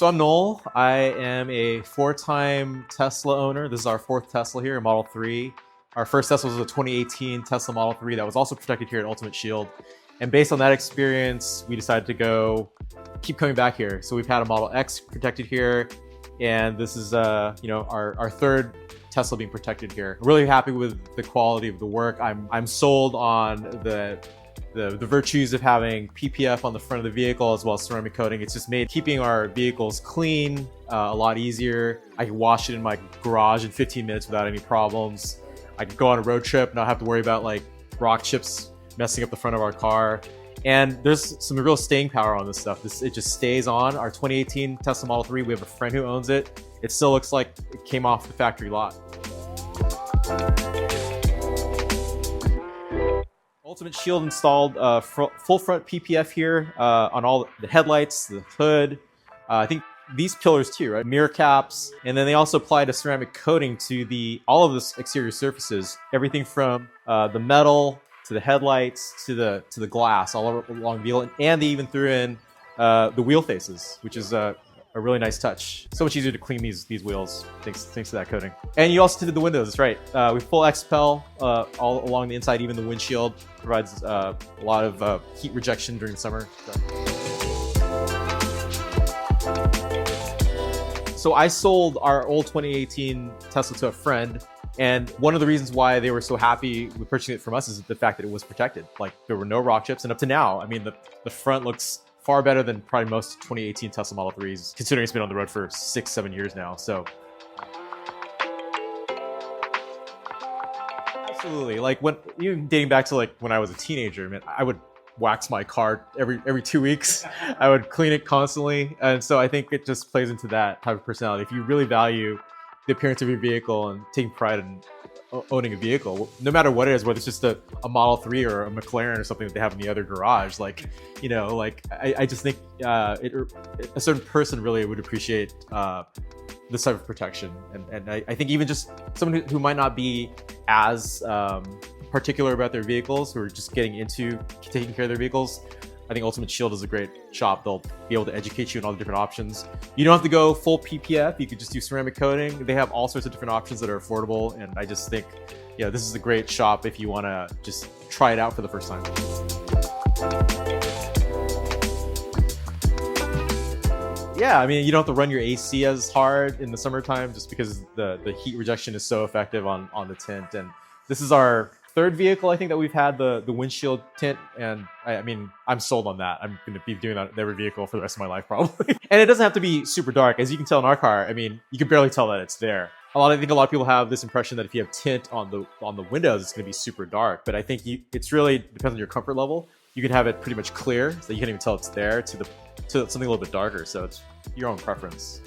So I'm Noel. I am a four-time Tesla owner. This is our fourth Tesla here, a Model 3. Our first Tesla was a 2018 Tesla Model 3 that was also protected here at Ultimate Shield. And based on that experience, we decided to keep coming back here. So we've had a Model X protected here, and this is our third Tesla being protected here. I'm really happy with the quality of the work. I'm sold on the virtues of having PPF on the front of the vehicle as well as ceramic coating. It's just made keeping our vehicles clean a lot easier. I can wash it in my garage in 15 minutes without any problems. I could go on a road trip, not have to worry about like rock chips messing up the front of our car. And there's some real staying power on this stuff. It just stays on. Our 2018 Tesla Model 3, we have a friend who owns it. It still looks like it came off the factory lot. Ultimate Shield installed full front PPF here on all the headlights, the hood. I think these pillars too, right? Mirror caps, and then they also applied a ceramic coating to all of this exterior surfaces. Everything from the metal to the headlights to the glass all along the wheel, and they even threw in the wheel faces, which is a really nice touch. So much easier to clean these wheels thanks to that coating. And you also tinted the windows, that's right. We full XPEL all along the inside, even the windshield provides a lot of heat rejection during the summer. So I sold our old 2018 Tesla to a friend, and one of the reasons why they were so happy with purchasing it from us is the fact that it was protected. Like, there were no rock chips, and up to now, I mean, the front looks far better than probably most 2018 Tesla Model 3s, considering it's been on the road for 6-7 years now. So absolutely, like even dating back to like when I was a teenager, man, I would wax my car every 2 weeks. I would clean it constantly, and so I think it just plays into that type of personality. If you really value the appearance of your vehicle and taking pride in owning a vehicle, no matter what it is, whether it's just a Model 3 or a McLaren or something that they have in the other garage, like, you know, like I just think a certain person really would appreciate this type of protection. And I think even just someone who might not be as particular about their vehicles, who are just getting into taking care of their vehicles, I think Ultimate Shield is a great shop. They'll be able to educate you on all the different options. You don't have to go full PPF. You could just do ceramic coating. They have all sorts of different options that are affordable. And I just think, yeah, this is a great shop if you want to just try it out for the first time. Yeah, I mean, you don't have to run your AC as hard in the summertime just because the heat rejection is so effective on the tint. And this is our third vehicle, I think, that we've had the windshield tint, and I mean, I'm sold on that. I'm going to be doing that in every vehicle for the rest of my life, probably. And it doesn't have to be super dark. As you can tell in our car, I mean, you can barely tell that it's there. I think a lot of people have this impression that if you have tint on the windows, it's going to be super dark. But I think it's really depends on your comfort level. You can have it pretty much clear, so you can't even tell it's there, to something a little bit darker. So it's your own preference.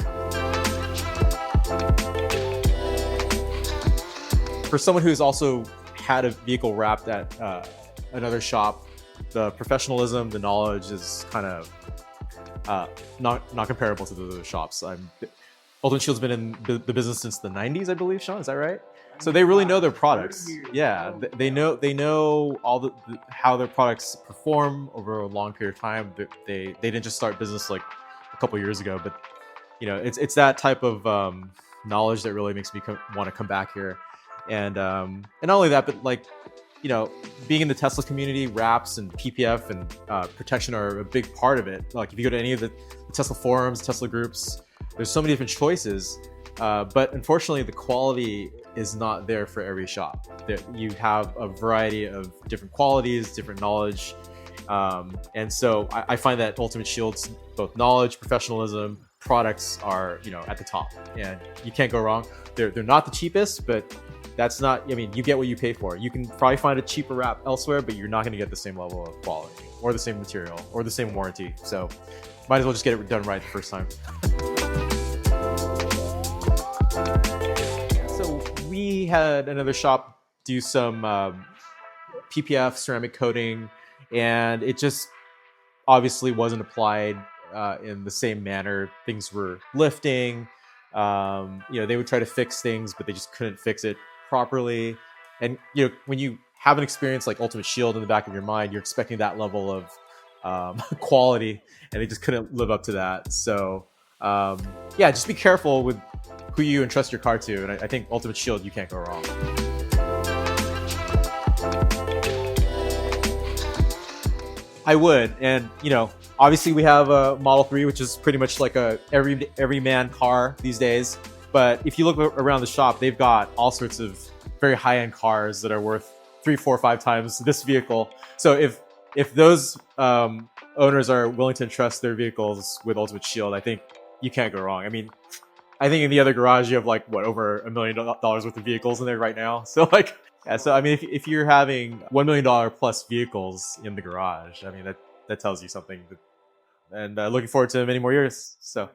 For someone who's also had a vehicle wrapped at another shop, the professionalism, the knowledge is kind of not comparable to the other shops. Ultimate Shield's been in the business since the 90s, I believe, Sean, is that right? So they really know their products. Yeah, they know all how their products perform over a long period of time. They didn't just start business like a couple years ago, but you know, it's that type of knowledge that really makes me want to come back here. And not only that, but like, you know, being in the Tesla community, wraps and PPF and protection are a big part of it. Like if you go to any of the Tesla forums, Tesla groups, there's so many different choices. But unfortunately, the quality is not there for every shop. You have a variety of different qualities, different knowledge. And so I find that Ultimate Shield's both knowledge, professionalism, products are, you know, at the top, and you can't go wrong. They're not the cheapest, but that's not, I mean, you get what you pay for. You can probably find a cheaper wrap elsewhere, but you're not going to get the same level of quality or the same material or the same warranty. So might as well just get it done right the first time. So we had another shop do some PPF ceramic coating, and it just obviously wasn't applied in the same manner. Things were lifting. You know, they would try to fix things, but they just couldn't fix it properly. And you know, when you have an experience like Ultimate Shield in the back of your mind, you're expecting that level of quality, and they just couldn't live up to that. So Yeah, just be careful with who you entrust your car to, and I think Ultimate Shield, you can't go wrong. I would, and obviously we have a Model 3, which is pretty much like a every man car these days. But if you look around the shop, they've got all sorts of very high-end cars that are worth 3, 4, 5 times this vehicle. So if those owners are willing to entrust their vehicles with Ultimate Shield, I think you can't go wrong. I mean, I think in the other garage you have like over $1 million worth of vehicles in there right now. So like, yeah. So I mean, if you're having $1 million plus vehicles in the garage, I mean that tells you something. And looking forward to many more years. So.